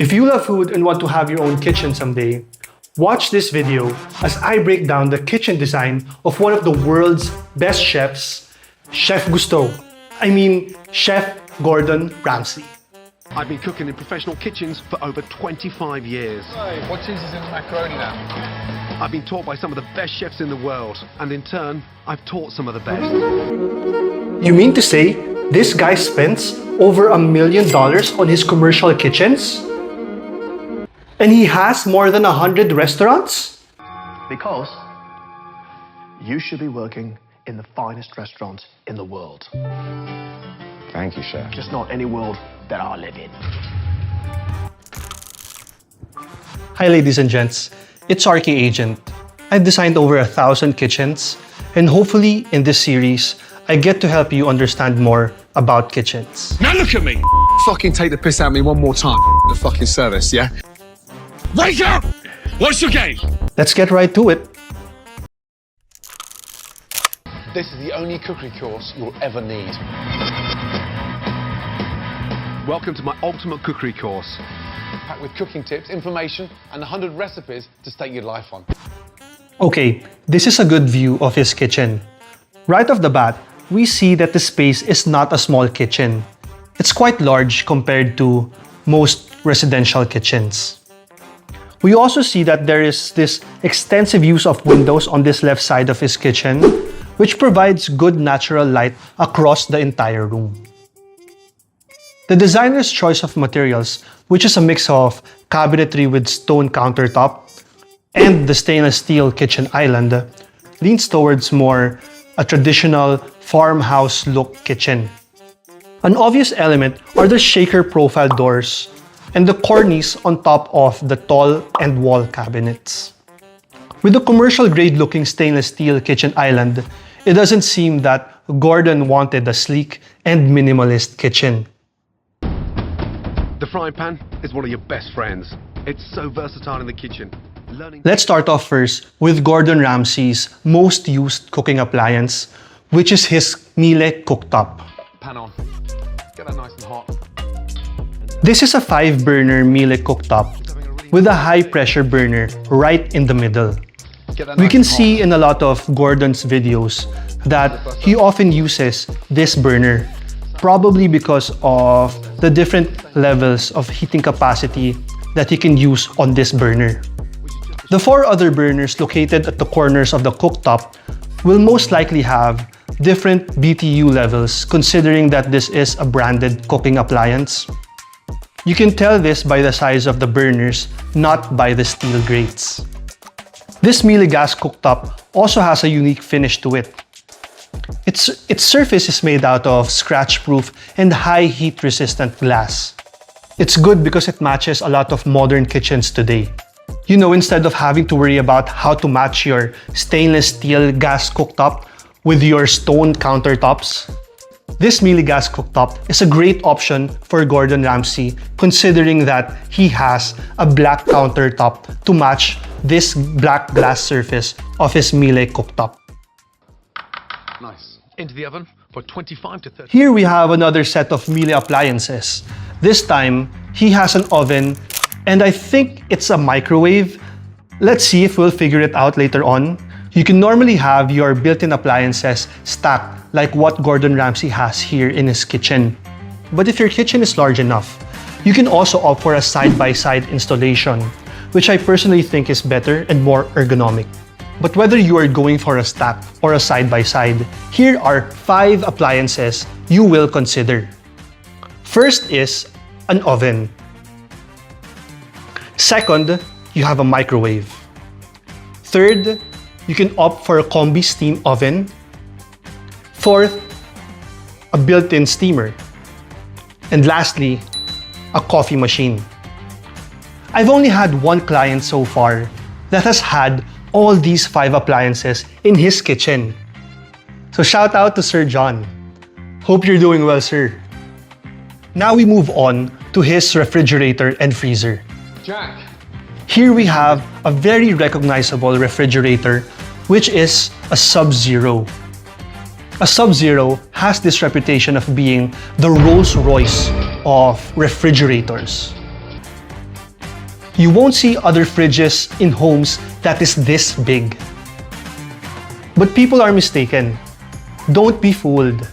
If you love food and want to have your own kitchen someday, watch this video as I break down the kitchen design of one of the world's best chefs, Chef Gordon Ramsay. I've been cooking in professional kitchens for over 25 years. Hey, what cheese is in the macaroni now? I've been taught by some of the best chefs in the world, and in turn, I've taught some of the best. You mean to say this guy spends over $1 million on his commercial kitchens? And he has more than 100 restaurants? Because you should be working in the finest restaurants in the world. Thank you, Chef. Just not any world that I live in. Hi ladies and gents, it's ArchiAgent. I've designed over 1,000 kitchens, and hopefully in this series, I get to help you understand more about kitchens. Now look at me! Fucking take the piss out of me one more time, the fucking service, yeah? Wake up! What's your game? Let's get right to it. This is the only cookery course you'll ever need. Welcome to my ultimate cookery course. Packed with cooking tips, information, and 100 recipes to stake your life on. Okay, this is a good view of his kitchen. Right off the bat, we see that the space is not a small kitchen. It's quite large compared to most residential kitchens. We also see that there is this extensive use of windows on this left side of his kitchen, which provides good natural light across the entire room. The designer's choice of materials, which is a mix of cabinetry with stone countertop and the stainless steel kitchen island, leans towards more a traditional farmhouse look kitchen. An obvious element are the shaker profile doors and the cornice on top of the tall and wall cabinets. With the commercial grade looking stainless steel kitchen island, it doesn't seem that Gordon wanted a sleek and minimalist kitchen. The frying pan is one of your best friends. It's so versatile in the kitchen. Let's start off first with Gordon Ramsay's most used cooking appliance, which is his 𝐸𝐵𝐸 cooktop. Pan on. Get that nice and hot. This is a 5-burner 𝐸𝐵𝐸 cooktop with a high-pressure burner right in the middle. We can see in a lot of Gordon's videos that he often uses this burner, probably because of the different levels of heating capacity that he can use on this burner. The 4 other burners located at the corners of the cooktop will most likely have different BTU levels, considering that this is a branded cooking appliance. You can tell this by the size of the burners, not by the steel grates. This 𝐸𝐵𝐸 gas cooktop also has a unique finish to it. Its surface is made out of scratch-proof and high heat-resistant glass. It's good because it matches a lot of modern kitchens today. You know, instead of having to worry about how to match your stainless steel gas cooktop with your stone countertops, this 𝐸𝐵𝐸 gas cooktop is a great option for Gordon Ramsay, considering that he has a black countertop to match this black glass surface of his 𝐸𝐵𝐸 cooktop. Nice. Into the oven for 25 to 30. Here we have another set of 𝐸𝐵𝐸 appliances. This time, he has an oven, and I think it's a microwave. Let's see if we'll figure it out later on. You can normally have your built-in appliances stacked like what Gordon Ramsay has here in his kitchen. But if your kitchen is large enough, you can also opt for a side-by-side installation, which I personally think is better and more ergonomic. But whether you are going for a stack or a side-by-side, here are 5 appliances you will consider. First is an oven. Second, you have a microwave. Third, you can opt for a combi steam oven. Fourth, a built-in steamer. And lastly, a coffee machine. I've only had one client so far that has had all these 5 appliances in his kitchen. So shout out to Sir John. Hope you're doing well, sir. Now we move on to his refrigerator and freezer. Jack. Here we have a very recognizable refrigerator, which is a SubZero. A SubZero has this reputation of being the Rolls-Royce of refrigerators. You won't see other fridges in homes that is this big. But people are mistaken. Don't be fooled.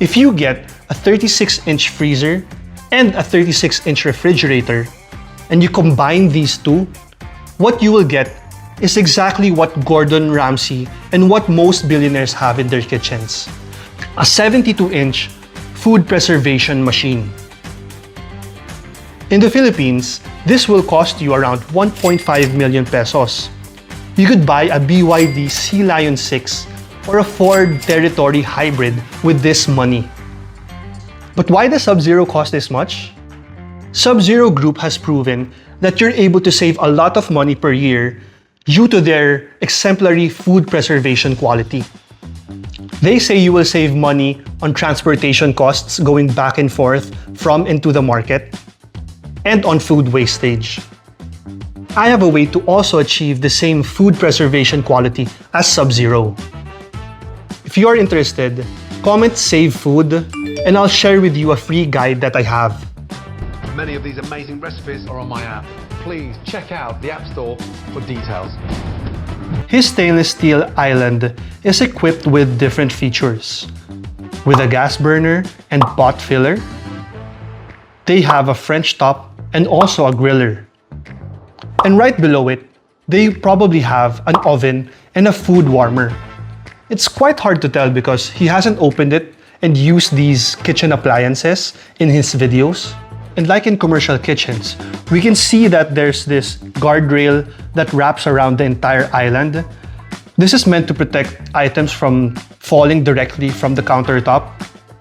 If you get a 36-inch freezer and a 36-inch refrigerator, and you combine these two, what you will get is exactly what Gordon Ramsay and what most billionaires have in their kitchens. A 72-inch food preservation machine. In the Philippines, this will cost you around 1.5 million pesos. You could buy a BYD Sea Lion 6 or a Ford Territory hybrid with this money. But why does SubZero cost this much? SubZero Group has proven that you're able to save a lot of money per year due to their exemplary food preservation quality. They say you will save money on transportation costs going back and forth from and to the market, and on food wastage. I have a way to also achieve the same food preservation quality as SubZero. If you are interested, comment "Save Food" and I'll share with you a free guide that I have. Many of these amazing recipes Or on my app. Please check out the App Store for details. His stainless steel island is equipped with different features. With a gas burner and pot filler, they have a French top and also a griller. And right below it, they probably have an oven and a food warmer. It's quite hard to tell because he hasn't opened it and used these kitchen appliances in his videos. And like in commercial kitchens, we can see that there's this guardrail that wraps around the entire island. This is meant to protect items from falling directly from the countertop.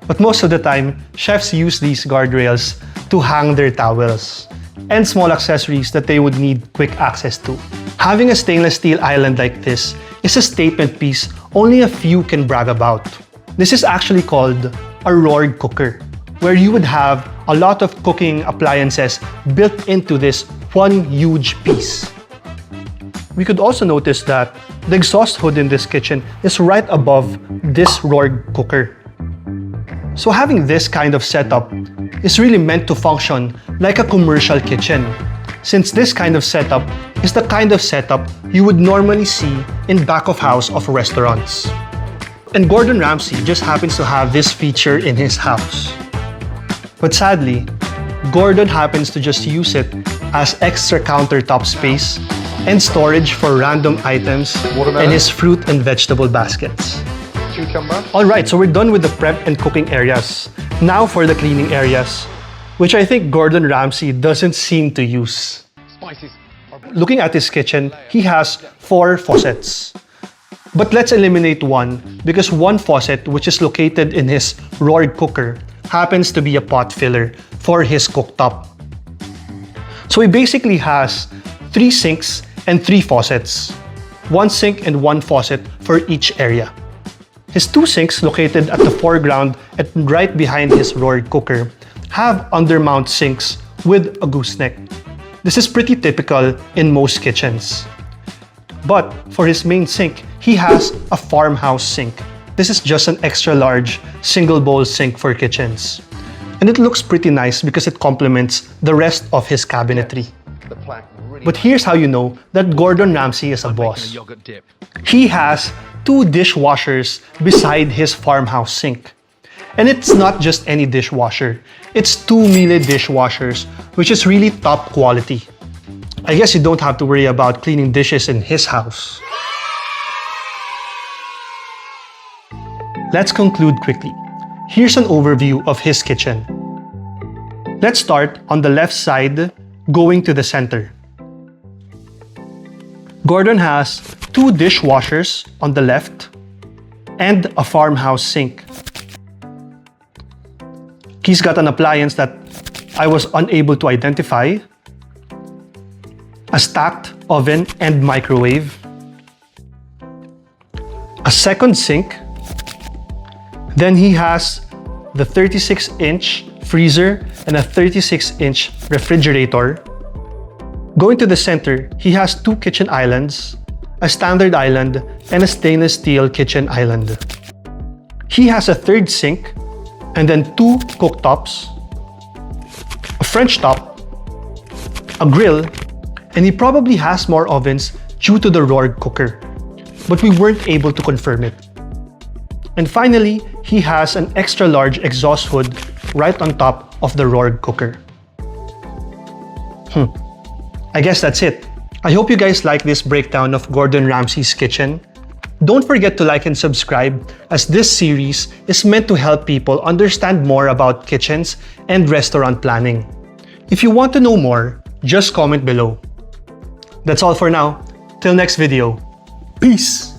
But most of the time, chefs use these guardrails to hang their towels and small accessories that they would need quick access to. Having a stainless steel island like this is a statement piece only a few can brag about. This is actually called a roared cooker, where you would have a lot of cooking appliances built into this one huge piece. We could also notice that the exhaust hood in this kitchen is right above this roared cooker. So having this kind of setup is really meant to function like a commercial kitchen, since this kind of setup is the kind of setup you would normally see in back of house of restaurants. And Gordon Ramsay just happens to have this feature in his house. But sadly, Gordon happens to just use it as extra countertop space and storage for random items in his fruit and vegetable baskets. Cucumber. Alright, so we're done with the prep and cooking areas. Now for the cleaning areas, which I think Gordon Ramsay doesn't seem to use. Spices. Looking at his kitchen, he has 4 faucets. But let's eliminate one because one faucet, which is located in his roared cooker, happens to be a pot filler for his cooktop. So he basically has 3 sinks and 3 faucets. 1 sink and 1 faucet for each area. His 2 sinks located at the foreground and right behind his roared cooker have undermount sinks with a gooseneck. This is pretty typical in most kitchens. But for his main sink, he has a farmhouse sink. This is just an extra large single bowl sink for kitchens. And it looks pretty nice because it complements the rest of his cabinetry. The plaque really. But here's how you know that Gordon Ramsay is a boss. yogurt dip. He has 2 dishwashers beside his farmhouse sink. And it's not just any dishwasher. It's 1million dishwashers, which is really top quality. I guess you don't have to worry about cleaning dishes in his house. Let's conclude quickly. Here's an overview of his kitchen. Let's start on the left side, going to the center. Gordon has 2 dishwashers on the left and a farmhouse sink. He's got an appliance that I was unable to identify, a stacked oven and microwave, a second sink. Then he has the 36-inch freezer and a 36-inch refrigerator. Going to the center, he has 2 kitchen islands, a standard island, and a stainless steel kitchen island. He has a 3rd sink, and then 2 cooktops, a French top, a grill, And he probably has more ovens due to the Rorg cooker, but we weren't able to confirm it. And finally, he has an extra large exhaust hood right on top of the Rorg cooker. I guess that's it. I hope you guys like this breakdown of Gordon Ramsay's kitchen. Don't forget to like and subscribe, as this series is meant to help people understand more about kitchens and restaurant planning. If you want to know more, just comment below. That's all for now. Till next video. Peace!